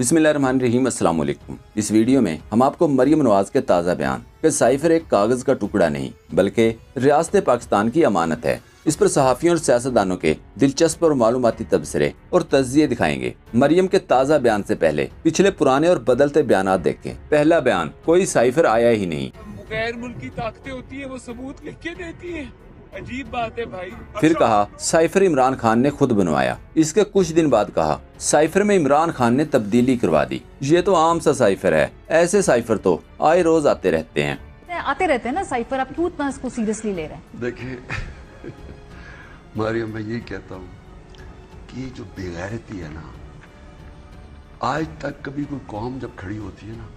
बिस्मिल्लाहिर्रहमानिर्रहीम, अस्सलाम वालेकुम। इस वीडियो में हम आपको मरियम नवाज के ताज़ा बयान कि साइफर एक कागज का टुकड़ा नहीं बल्कि रियासत पाकिस्तान की अमानत है, इस पर सहाफ़ियों और सियासतदानों के दिलचस्प और मालूमाती तबसरे और तज़किये दिखाएंगे। मरियम के ताज़ा बयान से पहले पिछले पुराने और बदलते बयान देखें। पहला बयान, कोई साइफर आया ही नहीं। गैर मुल्की ताकतें होती है, वो सबूत लिख के देती है। अजीब बात है भाई। फिर कहा साइफर इमरान खान ने खुद बनवाया। इसके कुछ दिन बाद कहा साइफर में इमरान खान ने तब्दीली करवा दी। ये तो आम सा साइफर है, ऐसे साइफर तो आए रोज आते रहते हैं ना साइफर। आप क्यों इतना इसको सीरियसली ले रहे हैं? देखिए मरियम, मैं यही कहता हूँ कि जो बेगैरती है ना, आज तक कभी कोई कौम जब खड़ी होती है ना,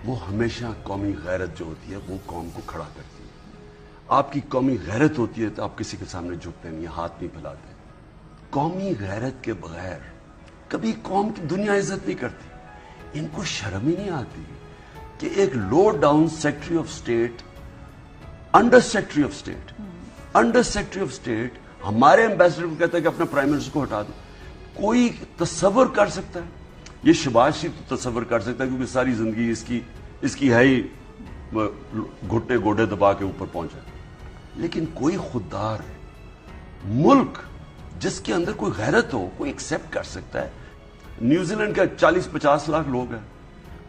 वो हमेशा कौमी गैरत जो होती है वो कौम को खड़ा करती है। आपकी कौमी गैरत होती है तो आप किसी के सामने झुकते नहीं, हाथ नहीं फैलाते। कौमी गैरत के बगैर कभी कौम की दुनिया इज्जत नहीं करती। इनको शर्म ही नहीं आती कि एक low down secretary of state, under secretary of state हमारे एम्बेसडर को कहता है कि अपना प्राइम मिनिस्टर को हटा दो। कोई तसव्वुर कर सकता है? ये शहबाज शरीफ तो तसव्वुर कर सकता है क्योंकि सारी जिंदगी इसकी है ही घुटने गोडे दबा के ऊपर पहुंचा। लेकिन कोई खुददार मुल्क जिसके अंदर कोई गैरत हो, कोई एक्सेप्ट कर सकता है। न्यूजीलैंड का 40-50 लाख लोग हैं।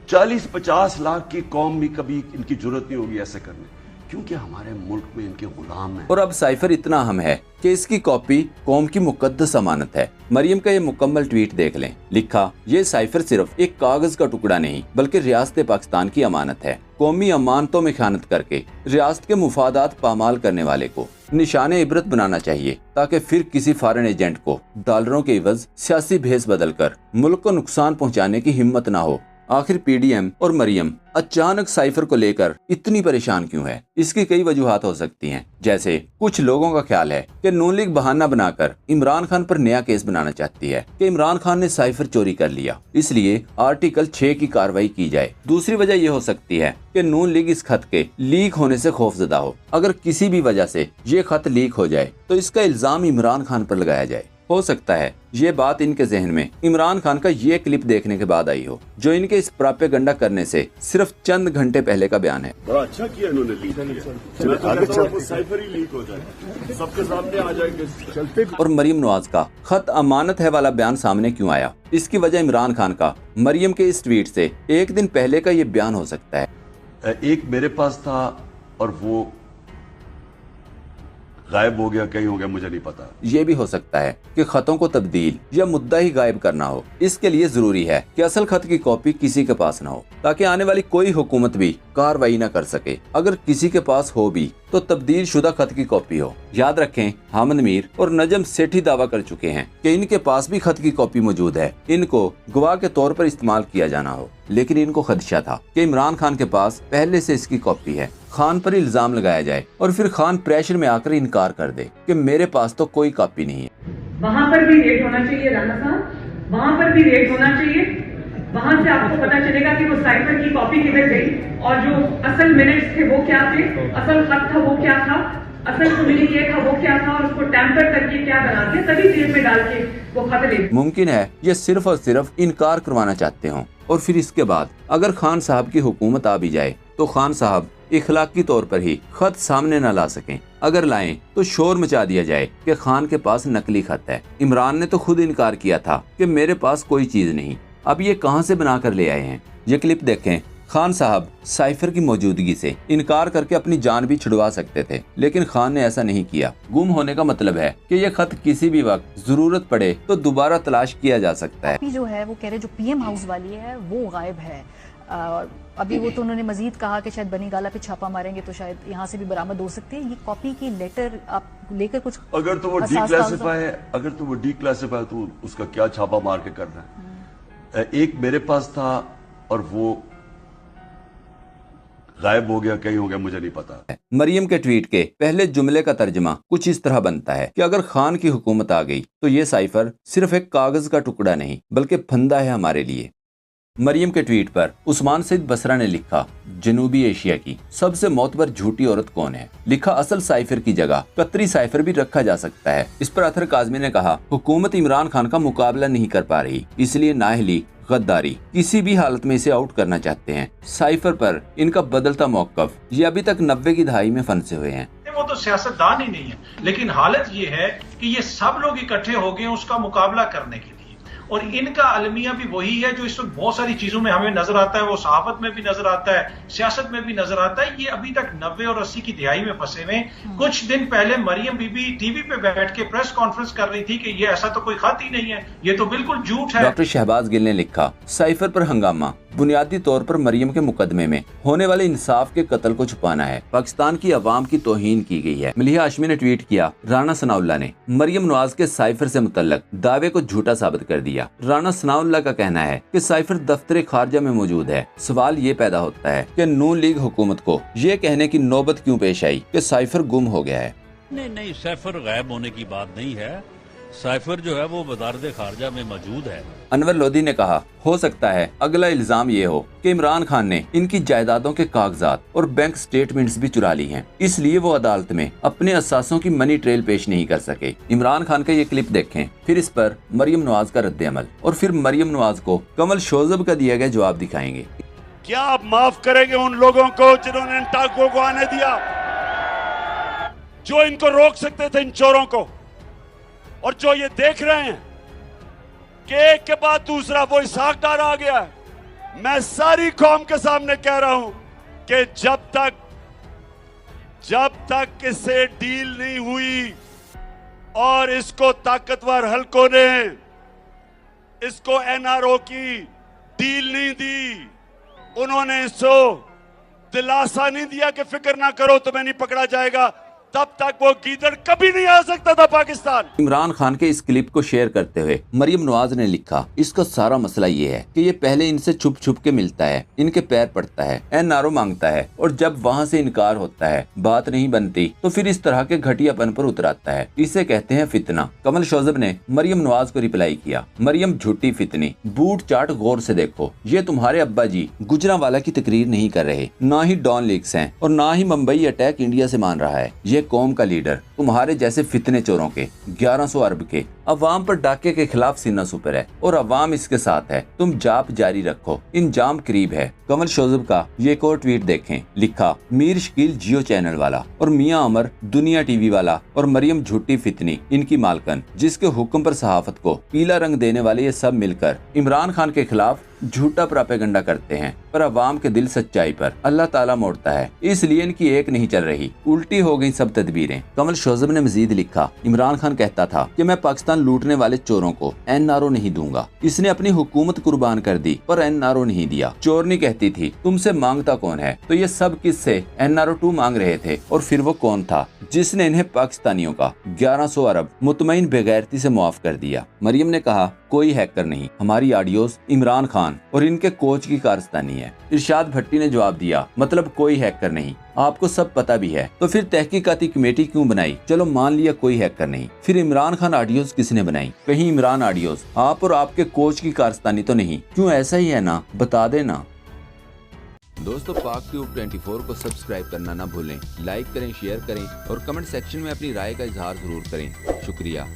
40-50 लाख की कौम भी कभी इनकी जरूरत नहीं होगी ऐसे करने, क्योंकि हमारे मुल्क में इनके गुलाम हैं। और अब साइफर इतना अहम है कि इसकी कॉपी कौम की मुकद्दस अमानत है। मरियम का ये मुकम्मल ट्वीट देख लें। लिखा, ये साइफर सिर्फ एक कागज का टुकड़ा नहीं बल्कि रियासत पाकिस्तान की अमानत है। कौमी अमानतों में खयानत करके रियासत के मुफादात पामाल करने वाले को निशाने इबरत बनाना चाहिए, ताकि फिर किसी फॉरेन एजेंट को डॉलरों के इवज सियासी भेस बदलकर मुल्क को नुकसान पहुँचाने की हिम्मत न हो। आखिर पीडीएम और मरियम अचानक साइफर को लेकर इतनी परेशान क्यों है? इसकी कई वजूहात हो सकती हैं। जैसे कुछ लोगों का ख्याल है कि नून लीग बहाना बनाकर इमरान खान पर नया केस बनाना चाहती है कि इमरान खान ने साइफर चोरी कर लिया, इसलिए आर्टिकल 6 की कार्रवाई की जाए। दूसरी वजह यह हो सकती है कि नून लीग इस खत के लीक होने से खौफजदा हो। अगर किसी भी वजह से ये खत लीक हो जाए तो इसका इल्जाम इमरान खान पर लगाया जाए। हो सकता है ये बात इनके जहन में इमरान खान का ये क्लिप देखने के बाद आई हो, जो इनके इस प्रोपेगेंडा करने से सिर्फ चंद घंटे पहले का बयान है। बड़ा अच्छा किया इन्होंने लीक किया। वो साइफर ही लीक हो जाए, सबके सामने आ जाएंगे। और मरियम नवाज का खत अमानत है वाला बयान सामने क्यों आया? इसकी वजह इमरान खान का मरियम के इस ट्वीट से एक दिन पहले का ये बयान हो सकता है। एक मेरे पास था और वो गायब हो गया, कहीं हो गया, मुझे नहीं पता। ये भी हो सकता है कि खतों को तब्दील या मुद्दा ही गायब करना हो। इसके लिए जरूरी है कि असल खत की कॉपी किसी के पास न हो, ताकि आने वाली कोई हुकूमत भी कार्रवाई न कर सके। अगर किसी के पास हो भी तो तब्दील शुदा खत की कॉपी हो। याद रखें, हामिद मीर और नजम सेठी दावा कर चुके हैं कि इनके पास भी खत की कॉपी मौजूद है। इनको गवाह के तौर पर इस्तेमाल किया जाना हो, लेकिन इनको खदशा था कि इमरान खान के पास पहले से इसकी कॉपी है। खान पर इल्जाम लगाया जाए और फिर खान प्रेशर में आकर इनकार कर दे कि मेरे पास तो कोई कॉपी नहीं है। वहाँ पर भी रेट होना चाहिए राना साहब, वहाँ पर भी रेट होना चाहिए। वहाँ से आपको पता चलेगा कि वो साइफर की कॉपी किधर गई और जो असल मिनट्स थे वो क्या थे, असल खत था वो क्या था, असल कम्युनिकेट था वो क्या था, और उसको टैंपर करके क्या बना दिया, तभी जेब में डाल के वो खत ले। मुमकिन है ये सिर्फ और सिर्फ इनकार करवाना चाहते हों, और फिर इसके बाद अगर खान साहब की हुकूमत आ भी जाए तो खान साहब इखलाकी तौर पर ही खत सामने न ला सकें। अगर लाएं तो शोर मचा दिया जाए कि खान के पास नकली खत है। इमरान ने तो खुद इनकार किया था कि मेरे पास कोई चीज नहीं। अब ये कहां से बना कर ले आए हैं? ये क्लिप देखें। खान साहब साइफर की मौजूदगी से इनकार करके अपनी जान भी छुड़वा सकते थे, लेकिन खान ने ऐसा नहीं किया। गुम होने का मतलब है कि यह खत किसी भी वक्त जरूरत पड़े तो दोबारा तलाश किया जा सकता है। जो है वो कह रहे जो पीएम हाउस वाली है वो गायब है। अभी वो तो उन्होंने मजीद कहा कि शायद बनी गाला पे छापा मारेंगे तो शायद यहाँ से भी बरामद हो सकती है। ये कॉपी की लेटर आप लेकर कुछ, अगर तो वो डीक्लासिफाई है तो उसका क्या छापा मार के करना है? एक मेरे पास था और वो गायब हो गया, कहीं हो गया, मुझे नहीं पता। मरियम के ट्वीट के पहले जुमले का तर्जमा कुछ इस तरह बनता है कि अगर खान की हुकूमत आ गई तो ये साइफर सिर्फ एक कागज का टुकड़ा नहीं बल्कि फंदा है हमारे लिए। मरियम के ट्वीट पर उस्मान सईद बसरा ने लिखा, जनूबी एशिया की सबसे मोतबर झूठी औरत कौन है? लिखा, असल साइफर की जगह कतरी साइफर भी रखा जा सकता है। इस पर अथर काजमी ने कहा, हुकूमत इमरान खान का मुकाबला नहीं कर पा रही, इसलिए नाअहली गद्दारी, किसी भी हालत में इसे आउट करना चाहते हैं। साइफर पर इनका बदलता मौकफ, ये अभी तक 90 की दहाई में फंसे हुए हैं। वो तो सियासतदान ही नहीं है, लेकिन हालत ये है कि ये सब लोग इकट्ठे हो गए उसका मुकाबला करने के लिए, और इनका अलमिया भी वही है जो इस वक्त बहुत सारी चीजों में हमें नजर आता है, वो सहाफत में भी नजर आता है, सियासत में भी नजर आता है। ये अभी तक 90 और 80 की दिहाई में फंसे हुए। कुछ दिन पहले मरियम बीबी टीवी पे बैठ के प्रेस कॉन्फ्रेंस कर रही थी कि ये ऐसा तो कोई खत ही नहीं है, ये तो बिल्कुल झूठ है। डॉक्टर शहबाज गिल ने लिखा, साइफर पर हंगामा बुनियादी तौर पर मरियम के मुकदमे में होने वाले इंसाफ के कत्ल को छुपाना है। पाकिस्तान की आवाम की तौहीन की गई है। मलिहा हाशमी ने ट्वीट किया, राना सनाउल्लाह ने मरियम नवाज के साइफर से मुतल्लक दावे को झूठा साबित कर दिया। राना सनाउल्लाह का कहना है कि साइफर दफ्तर खारजा में मौजूद है। सवाल ये पैदा होता है कि नून लीग हुकूमत को ये कहने की नौबत क्यों पेश आई कि साइफर गुम हो गया है। नहीं, साइफर गायब होने की बात नहीं है। साइफर जो है वो वज़ारत खारजा में मौजूद है। अनवर लोधी ने कहा, हो सकता है अगला इल्जाम ये हो कि इमरान खान ने इनकी जायदादों के कागजात और बैंक स्टेटमेंट्स भी चुरा ली हैं, इसलिए वो अदालत में अपने असासों की मनी ट्रेल पेश नहीं कर सके। इमरान खान का ये क्लिप देखें, फिर इस पर मरियम नवाज का रद्द-ए-अमल, और फिर मरियम नवाज को कमल शोजब का दिया गया जवाब दिखाएंगे। क्या आप माफ करेंगे उन लोगों को जिन्होंने इन टाकों को आने दिया, जो इनको रोक सकते थे, इन चोरों को, और जो ये देख रहे हैं कि एक के बाद दूसरा वो इसहाक डार आ गया है। मैं सारी कौम के सामने कह रहा हूं कि जब तक इससे डील नहीं हुई और इसको ताकतवर हलकों ने इसको एनआरओ की डील नहीं दी, उन्होंने इसको दिलासा नहीं दिया कि फिक्र ना करो तुम्हें नहीं पकड़ा जाएगा, तब तक वो गीदड़ कभी नहीं आ सकता था पाकिस्तान। इमरान खान के इस क्लिप को शेयर करते हुए मरियम नवाज ने लिखा, इसका सारा मसला ये है कि ये पहले इनसे छुप छुप के मिलता है, इनके पैर पड़ता है, एनआरओ मांगता है, और जब वहाँ से इनकार होता है, बात नहीं बनती, तो फिर इस तरह के घटियापन पर उतराता है। इसे कहते हैं फितना। कमल शोजब ने मरियम नवाज को रिप्लाई किया, मरियम झूठी फितनी, बूट चाट गौर से देखो, ये तुम्हारे अब्बा जी गुजरांवाला की तकरीर नहीं कर रहे, ना ही डॉन लीक्स हैं, और ना ही मुंबई अटैक इंडिया से मान रहा है। ये कौम का लीडर तुम्हारे जैसे फितने चोरों के 1100 अरब के अवाम पर डाके के खिलाफ सीना सुपर है, और अवाम इसके साथ है। तुम जाप जारी रखो, इंजाम करीब है। कमल शोजब का ये एक और ट्वीट देखें, लिखा, मीर शकील जियो चैनल वाला और मियां अमर दुनिया टीवी वाला और मरियम झूठी फितनी इनकी मालकन, जिसके हुक्म पर सहाफत को पीला रंग देने वाले ये सब मिलकर इमरान खान के खिलाफ झूठा प्रोपेगेंडा करते हैं, पर अवाम के दिल सच्चाई पर अल्लाह ताला मोड़ता है, इसलिए इनकी एक नहीं चल रही, उल्टी हो गई सब तदबीरें। कमल शोजब ने मजीद लिखा, इमरान खान कहता था कि मैं पाकिस्तान लूटने वाले चोरों को एनआरओ नहीं दूंगा, इसने अपनी हुकूमत कुर्बान कर दी पर एनआरओ नहीं दिया। चोरनी कहती थी तुमसे मांगता कौन है, तो ये सब किससे एनआरओ 2 मांग रहे थे, और फिर वो कौन था जिसने इन्हें पाकिस्तानियों का 1100 अरब मुतमईन बेगैरती से मुआफ कर दिया। मरियम ने कहा, कोई हैकर नहीं, हमारी ऑडियोज इमरान खान और इनके कोच की कारस्तानी है। इरशाद भट्टी ने जवाब दिया, मतलब कोई हैकर नहीं, आपको सब पता भी है, तो फिर तहकीकाती कमेटी क्यों बनाई? चलो मान लिया कोई हैकर नहीं, फिर इमरान खान ऑडियोज किसने बनाई? कहीं इमरान ऑडियोज आप और आपके कोच की कारस्तानी तो नहीं? क्यों ऐसा ही है ना, बता देना। दोस्तों, पाक ट्यूब 24 को सब्सक्राइब करना ना भूलें, लाइक करें, शेयर करें और कमेंट सेक्शन में अपनी राय का इजहार जरूर करें। शुक्रिया।